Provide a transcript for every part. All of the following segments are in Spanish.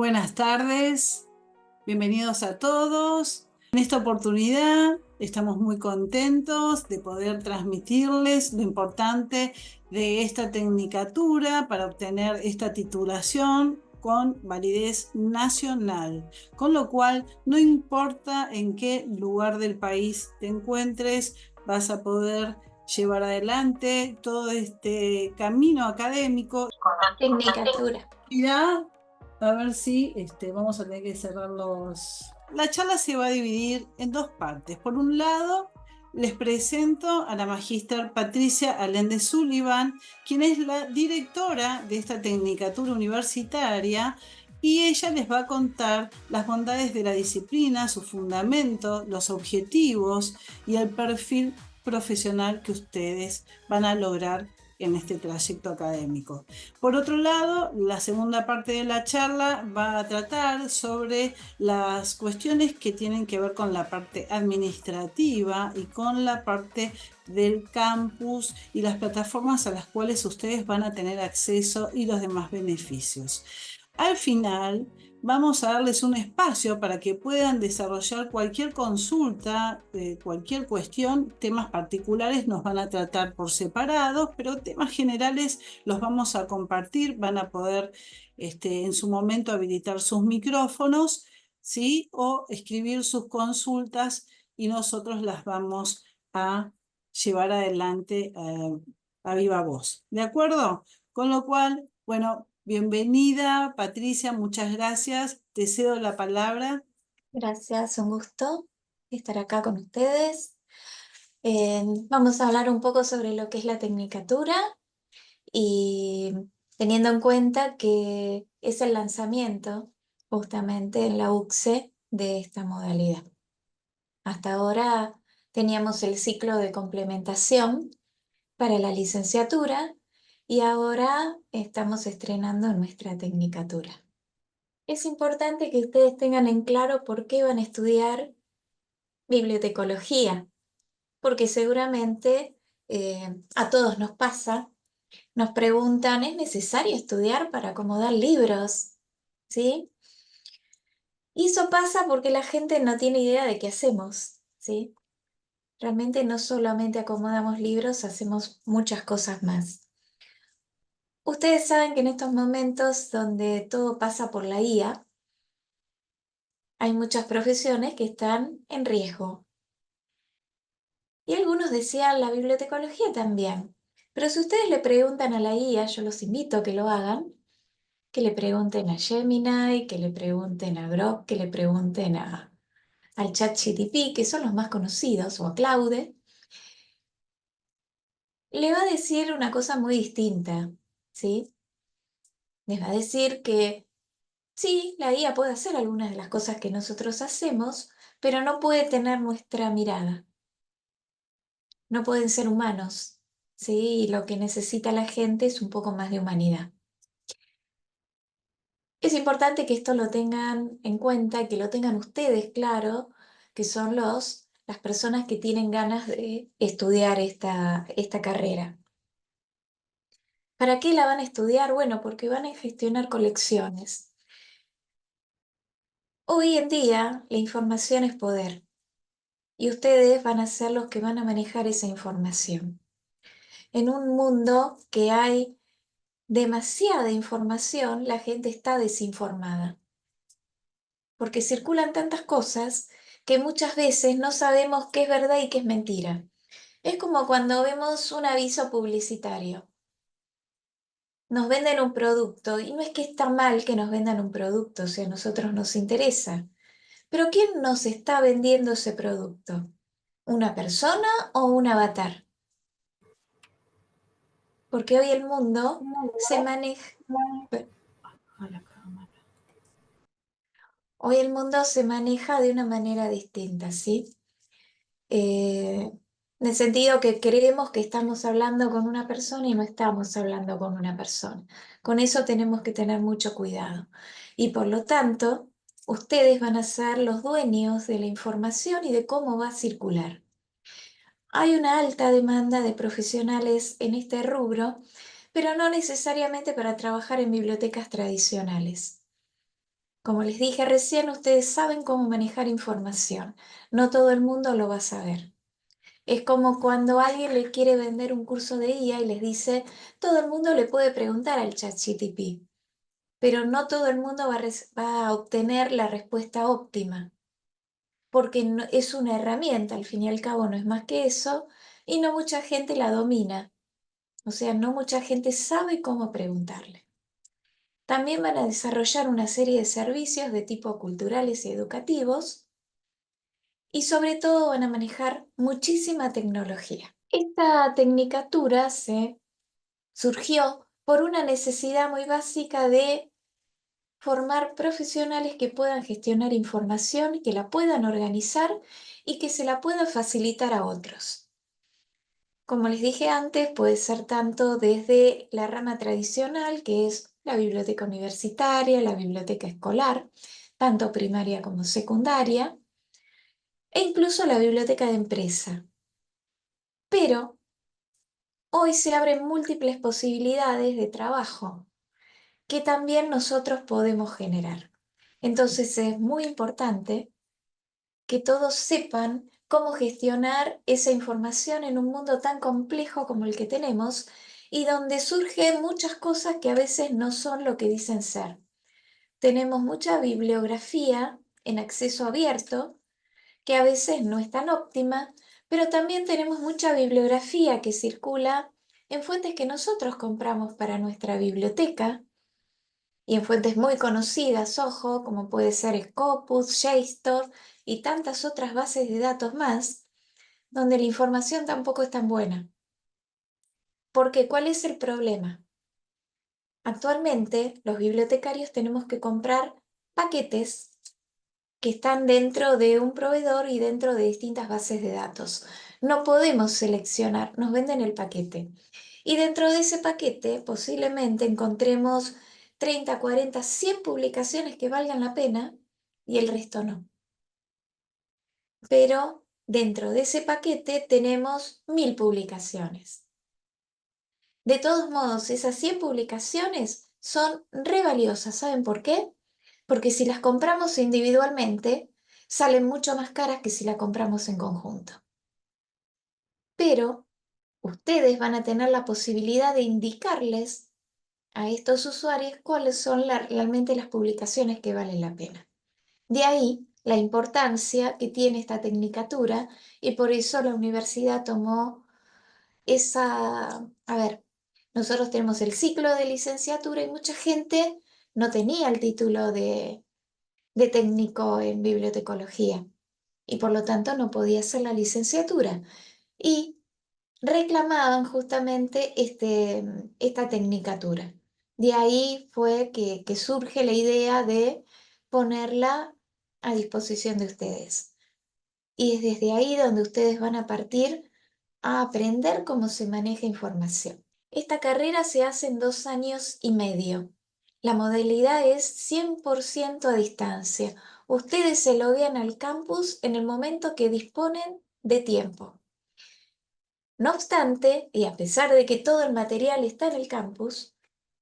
Buenas tardes, bienvenidos a todos. En esta oportunidad estamos muy contentos de poder transmitirles lo importante de esta tecnicatura para obtener esta titulación con validez nacional, con lo cual no importa en qué lugar del país te encuentres, vas a poder llevar adelante todo este camino académico. Tecnicatura. Ya, a ver si vamos a tener que cerrar los... La charla se va a dividir en dos partes. Por un lado, les presento a la magíster Patricia Allende Sullivan, quien es la directora de esta tecnicatura universitaria, y ella les va a contar las bondades de la disciplina, su fundamento, los objetivos y el perfil profesional que ustedes van a lograr en este trayecto académico. Por otro lado, la segunda parte de la charla va a tratar sobre las cuestiones que tienen que ver con la parte administrativa y con la parte del campus y las plataformas a las cuales ustedes van a tener acceso y los demás beneficios. Al final, vamos a darles un espacio para que puedan desarrollar cualquier consulta, cualquier cuestión. Temas particulares nos van a tratar por separado, pero temas generales los vamos a compartir. Van a poder en su momento habilitar sus micrófonos, ¿sí? O escribir sus consultas y nosotros las vamos a llevar adelante a viva voz. ¿De acuerdo? Con lo cual, bueno, bienvenida, Patricia, muchas gracias. Te cedo la palabra. Gracias, un gusto estar acá con ustedes. Vamos a hablar un poco sobre lo que es la tecnicatura y teniendo en cuenta que es el lanzamiento justamente en la UCSE de esta modalidad. Hasta ahora teníamos el ciclo de complementación para la licenciatura y ahora estamos estrenando nuestra tecnicatura. Es importante que ustedes tengan en claro por qué van a estudiar bibliotecología, porque seguramente a todos nos pasa, nos preguntan, ¿es necesario estudiar para acomodar libros? ¿Sí? Y eso pasa porque la gente no tiene idea de qué hacemos, ¿sí? Realmente no solamente acomodamos libros, hacemos muchas cosas más. Ustedes saben que en estos momentos donde todo pasa por la IA, hay muchas profesiones que están en riesgo. Y algunos decían la bibliotecología también. Pero si ustedes le preguntan a la IA, yo los invito a que lo hagan, que le pregunten a Gemini, que le pregunten a Grok, que le pregunten al ChatGPT, que son los más conocidos, o a Claude, le va a decir una cosa muy distinta, ¿sí? Les va a decir que sí, la IA puede hacer algunas de las cosas que nosotros hacemos, pero no puede tener nuestra mirada. No pueden ser humanos, ¿sí? Y lo que necesita la gente es un poco más de humanidad. Es importante que esto lo tengan en cuenta, que lo tengan ustedes claro, que son las personas que tienen ganas de estudiar esta carrera. ¿Para qué la van a estudiar? Bueno, porque van a gestionar colecciones. Hoy en día la información es poder y ustedes van a ser los que van a manejar esa información. En un mundo que hay demasiada información, la gente está desinformada. Porque circulan tantas cosas que muchas veces no sabemos qué es verdad y qué es mentira. Es como cuando vemos un aviso publicitario. Nos venden un producto y no es que está mal que nos vendan un producto, si a nosotros nos interesa. Pero ¿quién nos está vendiendo ese producto? ¿Una persona o un avatar? Porque hoy el mundo se maneja... Hoy el mundo se maneja de una manera distinta, ¿sí? En el sentido que creemos que estamos hablando con una persona y no estamos hablando con una persona. Con eso tenemos que tener mucho cuidado. Y por lo tanto, ustedes van a ser los dueños de la información y de cómo va a circular. Hay una alta demanda de profesionales en este rubro, pero no necesariamente para trabajar en bibliotecas tradicionales. Como les dije recién, ustedes saben cómo manejar información. No todo el mundo lo va a saber. Es como cuando alguien le quiere vender un curso de IA y les dice, todo el mundo le puede preguntar al ChatGPT, pero no todo el mundo va a obtener la respuesta óptima, porque es una herramienta, al fin y al cabo no es más que eso, y no mucha gente la domina. O sea, no mucha gente sabe cómo preguntarle. También van a desarrollar una serie de servicios de tipo culturales y educativos y sobre todo van a manejar muchísima tecnología. Esta tecnicatura se surgió por una necesidad muy básica de formar profesionales que puedan gestionar información, que la puedan organizar y que se la puedan facilitar a otros. Como les dije antes, puede ser tanto desde la rama tradicional, que es la biblioteca universitaria, la biblioteca escolar, tanto primaria como secundaria, e incluso la biblioteca de empresa. Pero hoy se abren múltiples posibilidades de trabajo que también nosotros podemos generar. Entonces es muy importante que todos sepan cómo gestionar esa información en un mundo tan complejo como el que tenemos y donde surgen muchas cosas que a veces no son lo que dicen ser. Tenemos mucha bibliografía en acceso abierto que a veces no es tan óptima, pero también tenemos mucha bibliografía que circula en fuentes que nosotros compramos para nuestra biblioteca y en fuentes muy conocidas, ojo, como puede ser Scopus, JSTOR y tantas otras bases de datos más, donde la información tampoco es tan buena. Porque, ¿cuál es el problema? Actualmente, los bibliotecarios tenemos que comprar paquetes que están dentro de un proveedor y dentro de distintas bases de datos. No podemos seleccionar, nos venden el paquete. Y dentro de ese paquete posiblemente encontremos 30, 40, 100 publicaciones que valgan la pena y el resto no. Pero dentro de ese paquete tenemos 1000 publicaciones. De todos modos, esas 100 publicaciones son re valiosas. ¿Saben por qué? Porque si las compramos individualmente, salen mucho más caras que si la compramos en conjunto. Pero ustedes van a tener la posibilidad de indicarles a estos usuarios cuáles son realmente las publicaciones que valen la pena. De ahí la importancia que tiene esta tecnicatura y por eso la universidad tomó a ver, nosotros tenemos el ciclo de licenciatura y mucha gente no tenía el título de técnico en bibliotecología y por lo tanto no podía hacer la licenciatura y reclamaban justamente esta tecnicatura. De ahí fue que surge la idea de ponerla a disposición de ustedes. Y es desde ahí donde ustedes van a partir a aprender cómo se maneja información. Esta carrera se hace en 2 años y medio. La modalidad es 100% a distancia. Ustedes se loguean al campus en el momento que disponen de tiempo. No obstante, y a pesar de que todo el material está en el campus,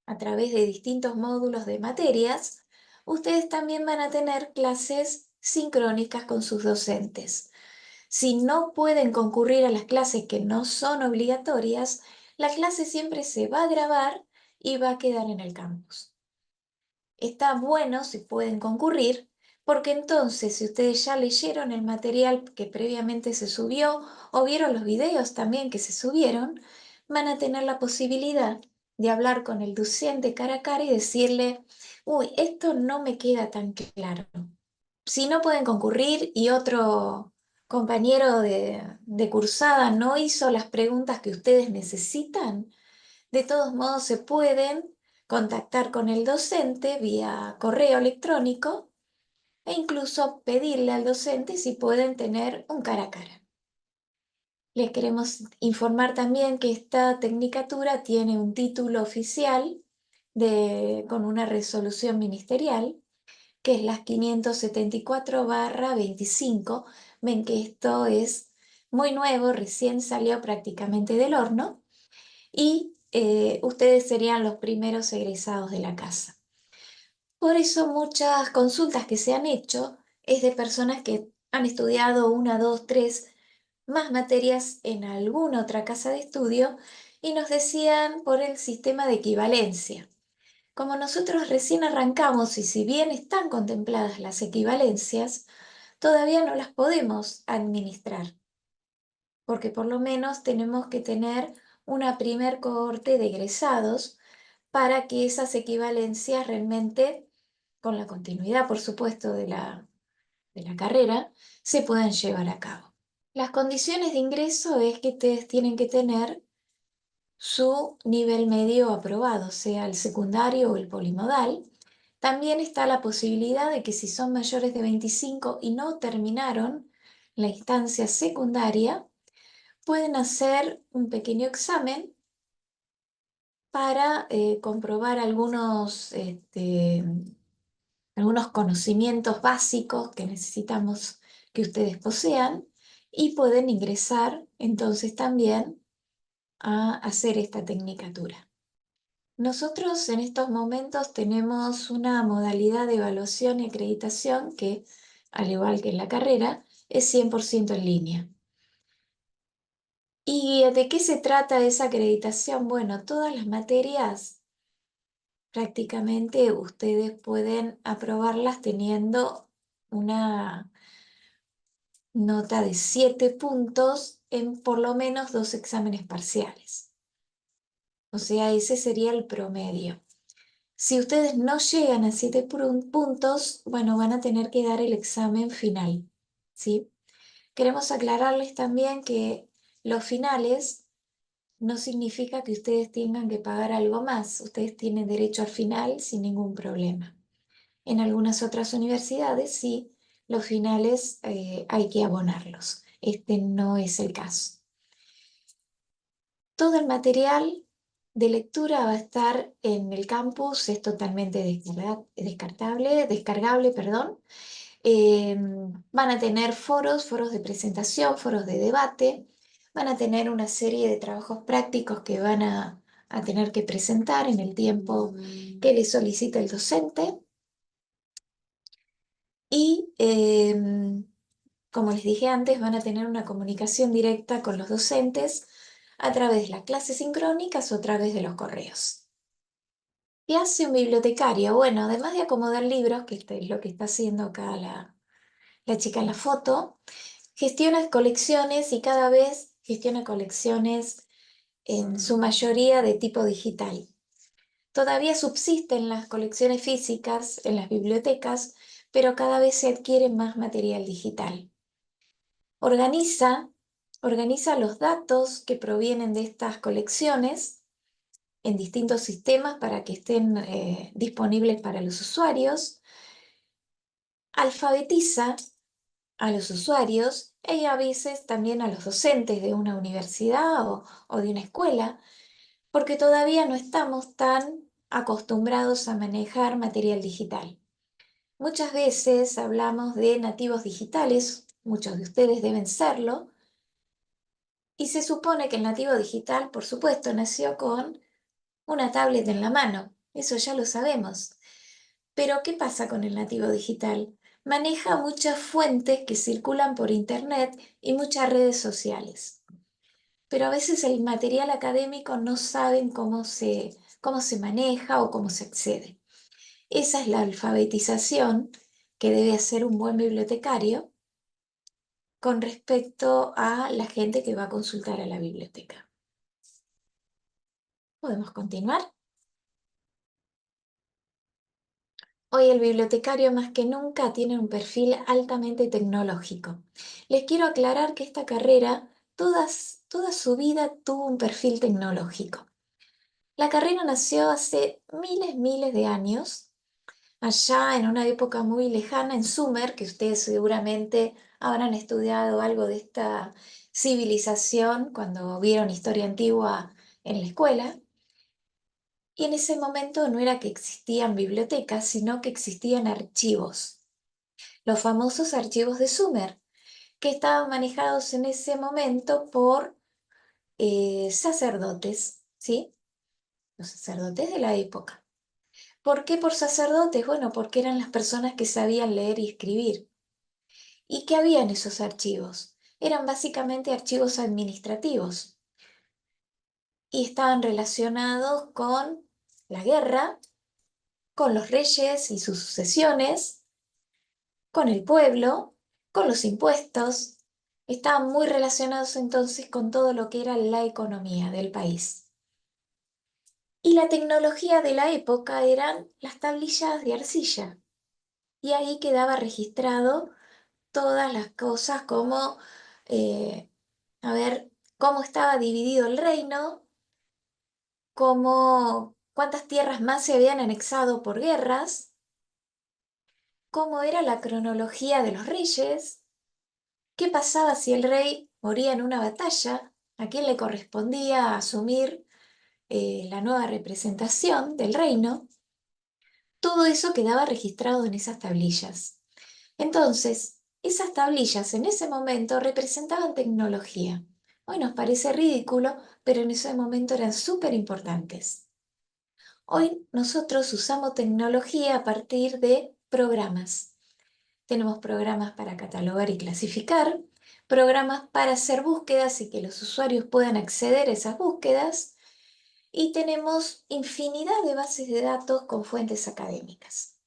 a través de distintos módulos de materias, ustedes también van a tener clases sincrónicas con sus docentes. Si no pueden concurrir a las clases que no son obligatorias, la clase siempre se va a grabar y va a quedar en el campus. Está bueno si pueden concurrir, porque entonces si ustedes ya leyeron el material que previamente se subió o vieron los videos también que se subieron, van a tener la posibilidad de hablar con el docente cara a cara y decirle, uy, esto no me queda tan claro. Si no pueden concurrir y otro compañero de cursada no hizo las preguntas que ustedes necesitan, de todos modos se pueden contactar con el docente vía correo electrónico e incluso pedirle al docente si pueden tener un cara a cara. Les queremos informar también que esta tecnicatura tiene un título oficial con una resolución ministerial que es las 574/25. Ven que esto es muy nuevo, recién salió prácticamente del horno y ustedes serían los primeros egresados de la casa. Por eso muchas consultas que se han hecho es de personas que han estudiado una, dos, tres más materias en alguna otra casa de estudio y nos decían por el sistema de equivalencia. Como nosotros recién arrancamos y si bien están contempladas las equivalencias, todavía no las podemos administrar, porque por lo menos tenemos que tener una primer cohorte de egresados para que esas equivalencias realmente, con la continuidad, por supuesto, de la carrera, se puedan llevar a cabo. Las condiciones de ingreso es que ustedes tienen que tener su nivel medio aprobado, sea el secundario o el polimodal. También está la posibilidad de que si son mayores de 25 y no terminaron la instancia secundaria, pueden hacer un pequeño examen para comprobar algunos conocimientos básicos que necesitamos que ustedes posean y pueden ingresar entonces también a hacer esta tecnicatura. Nosotros en estos momentos tenemos una modalidad de evaluación y acreditación que, al igual que en la carrera, es 100% en línea. ¿Y de qué se trata esa acreditación? Bueno, todas las materias prácticamente ustedes pueden aprobarlas teniendo una nota de 7 puntos en por lo menos 2 exámenes parciales. O sea, ese sería el promedio. Si ustedes no llegan a 7 puntos, bueno, van a tener que dar el examen final, ¿sí? Queremos aclararles también que los finales no significa que ustedes tengan que pagar algo más. Ustedes tienen derecho al final sin ningún problema. En algunas otras universidades sí, los finales hay que abonarlos. Este no es el caso. Todo el material de lectura va a estar en el campus, es totalmente descargable, perdón. Van a tener foros de presentación, foros de debate, van a tener una serie de trabajos prácticos que van a tener que presentar en el tiempo que les solicita el docente. Y como les dije antes, van a tener una comunicación directa con los docentes a través de las clases sincrónicas o a través de los correos. ¿Qué hace un bibliotecario? Bueno, además de acomodar libros, que es lo que está haciendo acá la chica en la foto, gestiona colecciones y cada vez gestiona colecciones en su mayoría de tipo digital. Todavía subsisten las colecciones físicas en las bibliotecas, pero cada vez se adquiere más material digital. Organiza los datos que provienen de estas colecciones en distintos sistemas para que estén disponibles para los usuarios. Alfabetiza a los usuarios y a veces también a los docentes de una universidad o de una escuela, porque todavía no estamos tan acostumbrados a manejar material digital. Muchas veces hablamos de nativos digitales, muchos de ustedes deben serlo, y se supone que el nativo digital, por supuesto, nació con una tablet en la mano, eso ya lo sabemos. Pero, ¿qué pasa con el nativo digital? Maneja muchas fuentes que circulan por Internet y muchas redes sociales. Pero a veces el material académico no saben cómo se maneja o cómo se accede. Esa es la alfabetización que debe hacer un buen bibliotecario con respecto a la gente que va a consultar a la biblioteca. ¿Podemos continuar? Hoy el bibliotecario más que nunca tiene un perfil altamente tecnológico. Les quiero aclarar que esta carrera toda su vida tuvo un perfil tecnológico. La carrera nació hace miles de años, allá en una época muy lejana en Sumer, que ustedes seguramente habrán estudiado algo de esta civilización cuando vieron historia antigua en la escuela. Y en ese momento no era que existían bibliotecas, sino que existían archivos, los famosos archivos de Sumer, que estaban manejados en ese momento por sacerdotes, ¿sí? Los sacerdotes de la época. ¿Por qué por sacerdotes? Bueno, porque eran las personas que sabían leer y escribir. ¿Y qué había en esos archivos? Eran básicamente archivos administrativos y estaban relacionados con la guerra, con los reyes y sus sucesiones, con el pueblo, con los impuestos. Estaban muy relacionados entonces con todo lo que era la economía del país. Y la tecnología de la época eran las tablillas de arcilla. Y ahí quedaba registrado todas las cosas como, eh, a ver, cómo estaba dividido el reino, cómo, cuántas tierras más se habían anexado por guerras, cómo era la cronología de los reyes, qué pasaba si el rey moría en una batalla, a quién le correspondía asumir la nueva representación del reino. Todo eso quedaba registrado en esas tablillas. Entonces, esas tablillas en ese momento representaban tecnología. Hoy nos parece ridículo, pero en ese momento eran súper importantes. Hoy nosotros usamos tecnología a partir de programas. Tenemos programas para catalogar y clasificar, programas para hacer búsquedas y que los usuarios puedan acceder a esas búsquedas, y tenemos infinidad de bases de datos con fuentes académicas.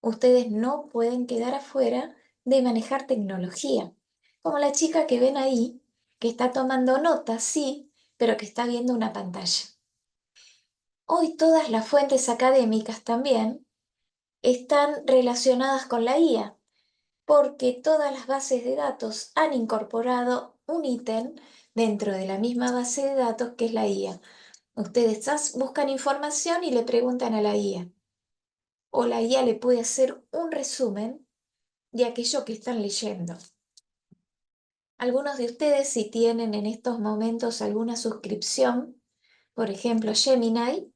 Ustedes no pueden quedar afuera de manejar tecnología, como la chica que ven ahí, que está tomando notas, sí, pero que está viendo una pantalla. Hoy todas las fuentes académicas también están relacionadas con la IA, porque todas las bases de datos han incorporado un ítem dentro de la misma base de datos que es la IA. Ustedes buscan información y le preguntan a la IA, o la IA le puede hacer un resumen de aquello que están leyendo. Algunos de ustedes, si tienen en estos momentos alguna suscripción, por ejemplo Gemini,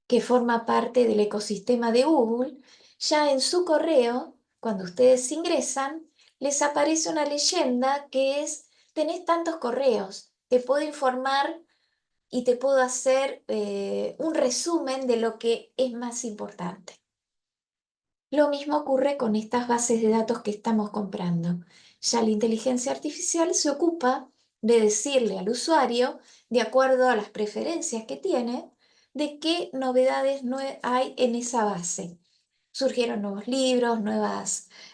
que forma parte del ecosistema de Google, ya en su correo, cuando ustedes ingresan, les aparece una leyenda que es: tenés tantos correos, te puedo informar y te puedo hacer un resumen de lo que es más importante. Lo mismo ocurre con estas bases de datos que estamos comprando. Ya la inteligencia artificial se ocupa de decirle al usuario, de acuerdo a las preferencias que tiene, de qué novedades hay en esa base. Surgieron nuevos libros,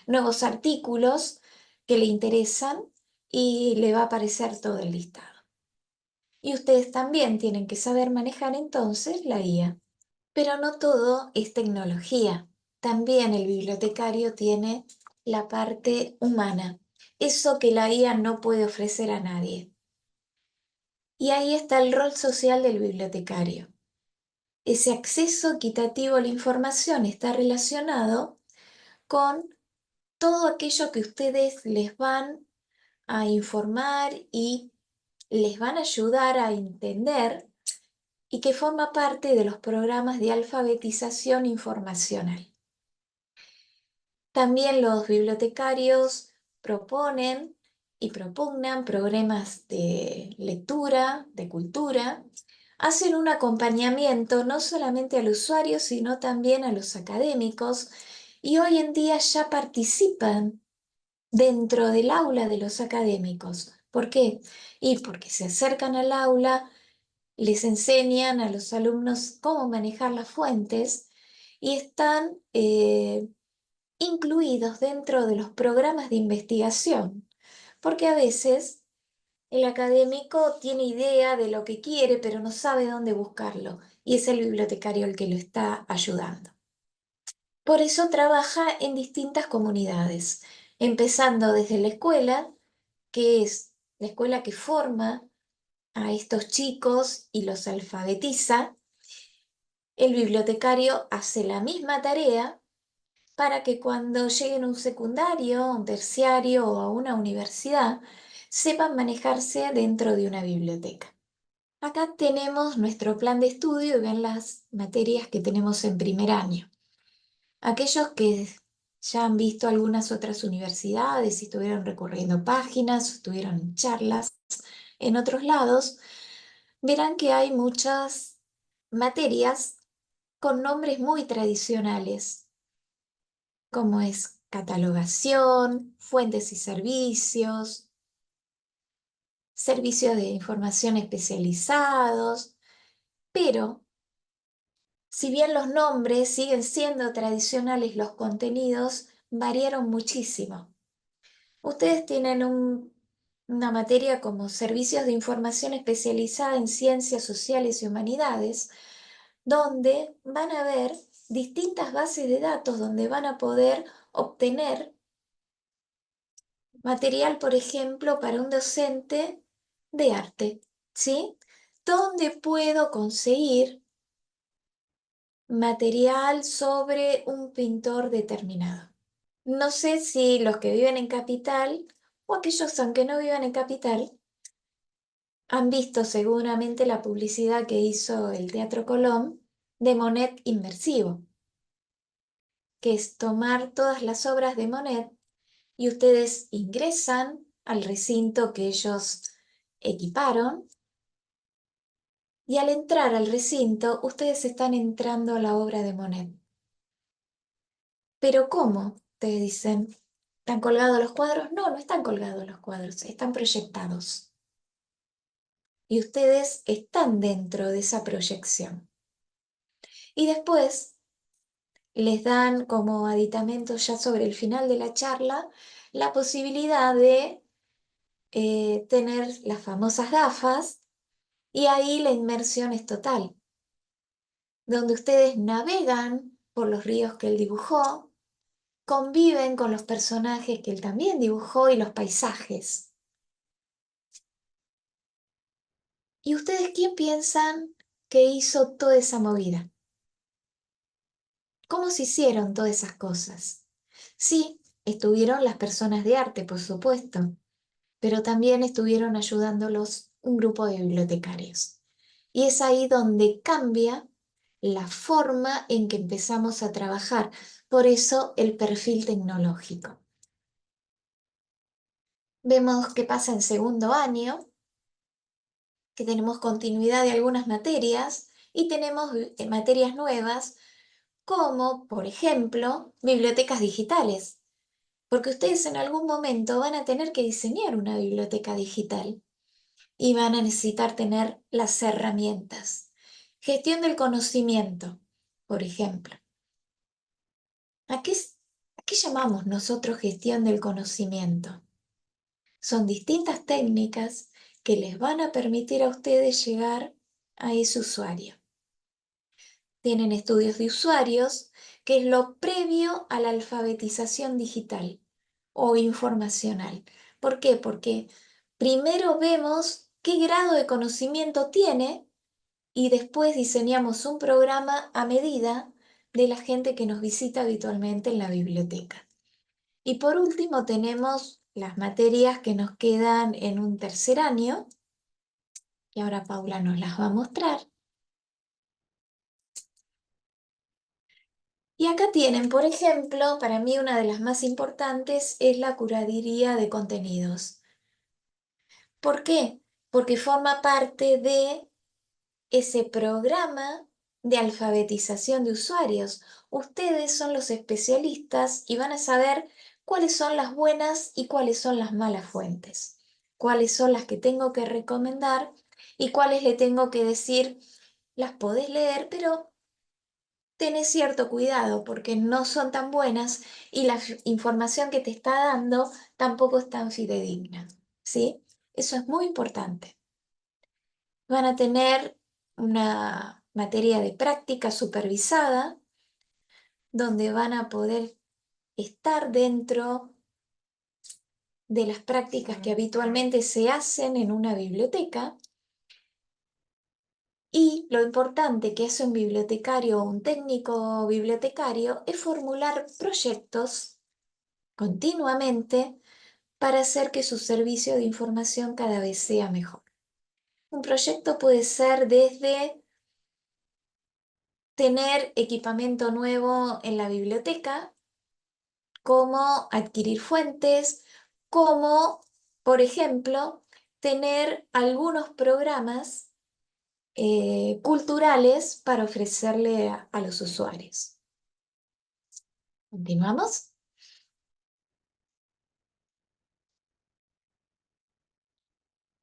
nuevos artículos que le interesan y le va a aparecer todo el listado. Y ustedes también tienen que saber manejar entonces la IA. Pero no todo es tecnología. También el bibliotecario tiene la parte humana, eso que la IA no puede ofrecer a nadie. Y ahí está el rol social del bibliotecario. Ese acceso equitativo a la información está relacionado con todo aquello que ustedes les van a informar y les van a ayudar a entender, y que forma parte de los programas de alfabetización informacional. También los bibliotecarios proponen y propugnan programas de lectura, de cultura, hacen un acompañamiento no solamente al usuario, sino también a los académicos, y hoy en día ya participan dentro del aula de los académicos. ¿Por qué? Y porque se acercan al aula, les enseñan a los alumnos cómo manejar las fuentes y están incluidos dentro de los programas de investigación, porque a veces el académico tiene idea de lo que quiere, pero no sabe dónde buscarlo, y es el bibliotecario el que lo está ayudando. Por eso trabaja en distintas comunidades, empezando desde la escuela, que es la escuela que forma a estos chicos y los alfabetiza. El bibliotecario hace la misma tarea para que cuando lleguen a un secundario, a un terciario o a una universidad, sepan manejarse dentro de una biblioteca. Acá tenemos nuestro plan de estudio y ven las materias que tenemos en primer año. Aquellos que ya han visto algunas otras universidades y estuvieron recorriendo páginas, estuvieron en charlas en otros lados, verán que hay muchas materias con nombres muy tradicionales, como es catalogación, fuentes y servicios, servicios de información especializados, pero si bien los nombres siguen siendo tradicionales, los contenidos variaron muchísimo. Ustedes tienen una materia como servicios de información especializada en ciencias sociales y humanidades, donde van a ver distintas bases de datos, donde van a poder obtener material, por ejemplo, para un docente de arte, ¿sí? ¿Dónde puedo conseguir material sobre un pintor determinado? No sé si los que viven en capital o aquellos aunque no vivan en capital han visto seguramente la publicidad que hizo el Teatro Colón de Monet Inmersivo, que es tomar todas las obras de Monet y ustedes ingresan al recinto que ellos equiparon y al entrar al recinto ustedes están entrando a la obra de Monet. ¿Pero cómo? Ustedes dicen, ¿están colgados los cuadros? No, no están colgados los cuadros, están proyectados. Y ustedes están dentro de esa proyección. Y después les dan como aditamento ya sobre el final de la charla la posibilidad de tener las famosas gafas y ahí la inmersión es total, donde ustedes navegan por los ríos que él dibujó, conviven con los personajes que él también dibujó y los paisajes. ¿Y ustedes quién piensan que hizo toda esa movida? ¿Cómo se hicieron todas esas cosas? Sí, estuvieron las personas de arte, por supuesto, pero también estuvieron ayudándolos un grupo de bibliotecarios. Y es ahí donde cambia la forma en que empezamos a trabajar. Por eso el perfil tecnológico. Vemos qué pasa en segundo año, que tenemos continuidad de algunas materias y tenemos materias nuevas como, por ejemplo, bibliotecas digitales, porque ustedes en algún momento van a tener que diseñar una biblioteca digital y van a necesitar tener las herramientas. Gestión del conocimiento, por ejemplo. ¿A qué, a qué llamamos nosotros gestión del conocimiento? Son distintas técnicas que les van a permitir a ustedes llegar a ese usuario. Tienen estudios de usuarios, que es lo previo a la alfabetización digital o informacional. ¿Por qué? Porque primero vemos qué grado de conocimiento tiene y después diseñamos un programa a medida de la gente que nos visita habitualmente en la biblioteca. Y por último tenemos las materias que nos quedan en un tercer año, y ahora Paula nos las va a mostrar. Y acá tienen, por ejemplo, para mí una de las más importantes es la curaduría de contenidos. ¿Por qué? Porque forma parte de ese programa de alfabetización de usuarios. Ustedes son los especialistas y van a saber cuáles son las buenas y cuáles son las malas fuentes, cuáles son las que tengo que recomendar y cuáles le tengo que decir, las podés leer, pero tenés cierto cuidado porque no son tan buenas y la información que te está dando tampoco es tan fidedigna, ¿sí? Eso es muy importante. Van a tener una materia de práctica supervisada donde van a poder estar dentro de las prácticas que habitualmente se hacen en una biblioteca. Y lo importante que hace un bibliotecario o un técnico bibliotecario es formular proyectos continuamente para hacer que su servicio de información cada vez sea mejor. Un proyecto puede ser desde tener equipamiento nuevo en la biblioteca, como adquirir fuentes, como, por ejemplo, tener algunos programas culturales para ofrecerle a los usuarios. ¿Continuamos?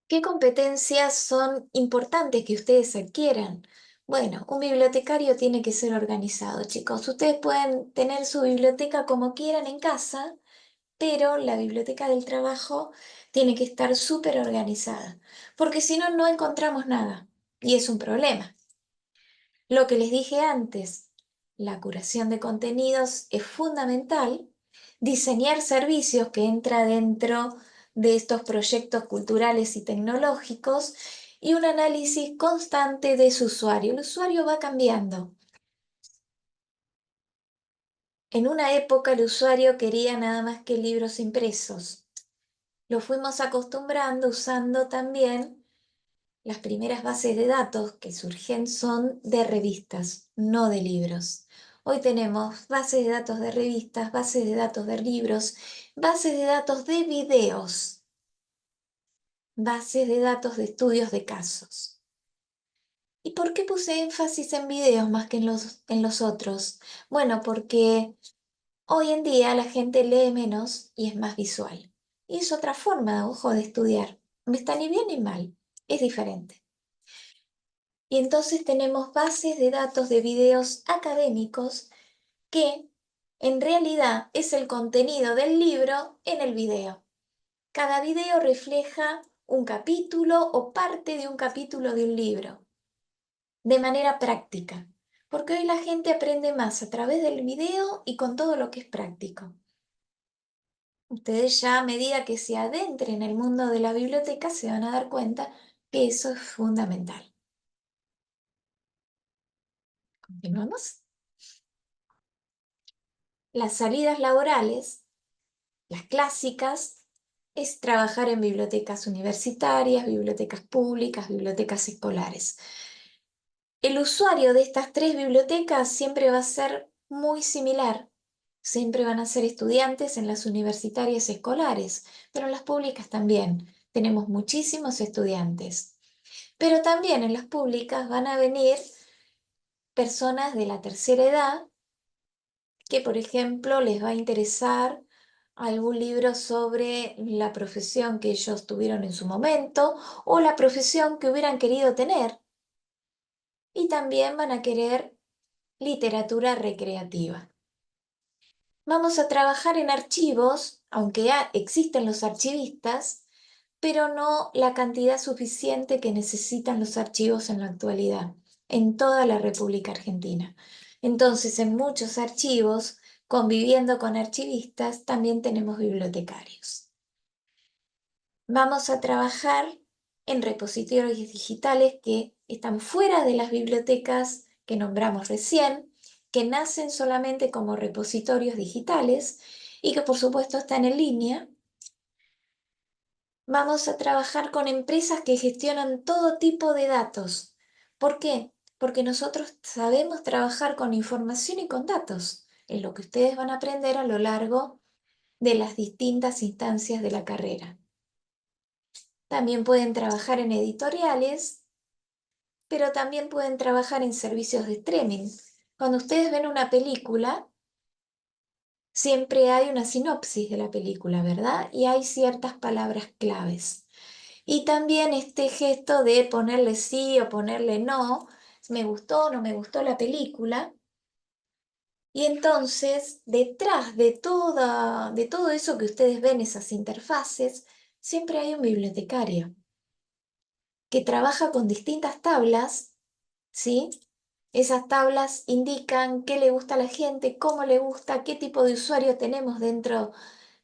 ¿Qué competencias son importantes que ustedes adquieran? Bueno, un bibliotecario tiene que ser organizado, chicos. Ustedes pueden tener su biblioteca como quieran en casa, pero la biblioteca del trabajo tiene que estar súper organizada, porque si no, no encontramos nada y es un problema. Lo que les dije antes, la curación de contenidos es fundamental, diseñar servicios que entra dentro de estos proyectos culturales y tecnológicos y un análisis constante de su usuario. El usuario va cambiando. En una época el usuario quería nada más que libros impresos. Lo fuimos acostumbrando usando también las primeras bases de datos que surgen son de revistas, no de libros. Hoy tenemos bases de datos de revistas, bases de datos de libros, bases de datos de videos, bases de datos de estudios de casos. ¿Y por qué puse énfasis en videos más que en los otros? Bueno, porque hoy en día la gente lee menos y es más visual. Y es otra forma, ojo, de estudiar. No está ni bien ni mal, es diferente. Y entonces tenemos bases de datos de videos académicos que en realidad es el contenido del libro en el video. Cada video refleja un capítulo o parte de un capítulo de un libro, de manera práctica, porque hoy la gente aprende más a través del video y con todo lo que es práctico. Ustedes ya a medida que se adentren en el mundo de la biblioteca se van a dar cuenta que eso es fundamental. ¿Continuamos? Las salidas laborales, las clásicas, es trabajar en bibliotecas universitarias, bibliotecas públicas, bibliotecas escolares. El usuario de estas tres bibliotecas siempre va a ser muy similar. Siempre van a ser estudiantes en las universitarias escolares, pero en las públicas también. Tenemos muchísimos estudiantes. Pero también en las públicas van a venir personas de la tercera edad que, por ejemplo, les va a interesar algún libro sobre la profesión que ellos tuvieron en su momento o la profesión que hubieran querido tener. Y también van a querer literatura recreativa. Vamos a trabajar en archivos, aunque ya existen los archivistas, pero no la cantidad suficiente que necesitan los archivos en la actualidad, en toda la República Argentina. Entonces, en muchos archivos, conviviendo con archivistas, también tenemos bibliotecarios. Vamos a trabajar en repositorios digitales que están fuera de las bibliotecas que nombramos recién, que nacen solamente como repositorios digitales y que por supuesto están en línea. Vamos a trabajar con empresas que gestionan todo tipo de datos. ¿Por qué? Porque nosotros sabemos trabajar con información y con datos, en lo que ustedes van a aprender a lo largo de las distintas instancias de la carrera. También pueden trabajar en editoriales, pero también pueden trabajar en servicios de streaming. Cuando ustedes ven una película, siempre hay una sinopsis de la película, ¿verdad? Y hay ciertas palabras claves. Y también este gesto de ponerle sí o ponerle no, me gustó o no me gustó la película. Y entonces, detrás de todo eso que ustedes ven, esas interfaces, siempre hay un bibliotecario que trabaja con distintas tablas, ¿sí? Esas tablas indican qué le gusta a la gente, cómo le gusta, qué tipo de usuario tenemos dentro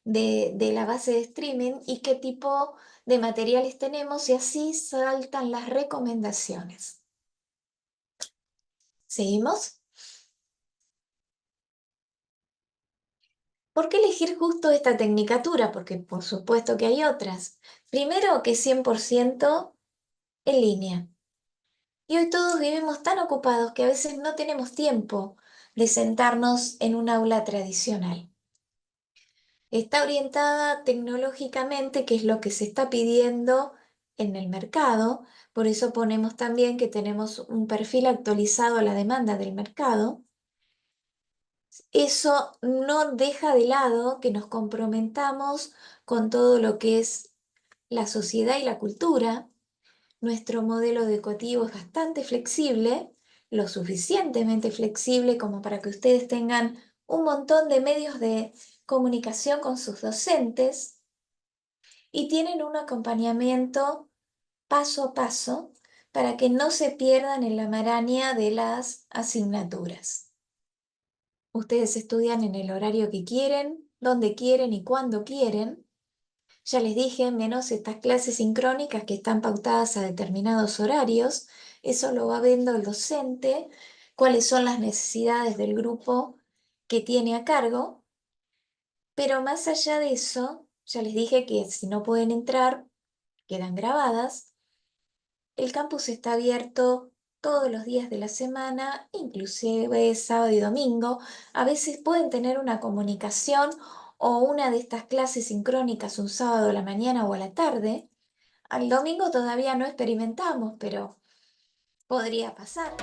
de la base de streaming y qué tipo de materiales tenemos y así saltan las recomendaciones. ¿Seguimos? ¿Por qué elegir justo esta tecnicatura? Porque por supuesto que hay otras. Primero que es 100% en línea. Y hoy todos vivimos tan ocupados que a veces no tenemos tiempo de sentarnos en un aula tradicional. Está orientada tecnológicamente, que es lo que se está pidiendo en el mercado, por eso ponemos también que tenemos un perfil actualizado a la demanda del mercado. Eso no deja de lado que nos comprometamos con todo lo que es la sociedad y la cultura. Nuestro modelo educativo es bastante flexible, lo suficientemente flexible como para que ustedes tengan un montón de medios de comunicación con sus docentes y tienen un acompañamiento paso a paso para que no se pierdan en la maraña de las asignaturas. Ustedes estudian en el horario que quieren, donde quieren y cuando quieren. Ya les dije, menos estas clases sincrónicas que están pautadas a determinados horarios. Eso lo va viendo el docente, cuáles son las necesidades del grupo que tiene a cargo. Pero más allá de eso, ya les dije que si no pueden entrar, quedan grabadas. El campus está abierto todos los días de la semana, inclusive sábado y domingo. A veces pueden tener una comunicación o una de estas clases sincrónicas un sábado a la mañana o a la tarde. Al domingo todavía no experimentamos, pero podría pasar.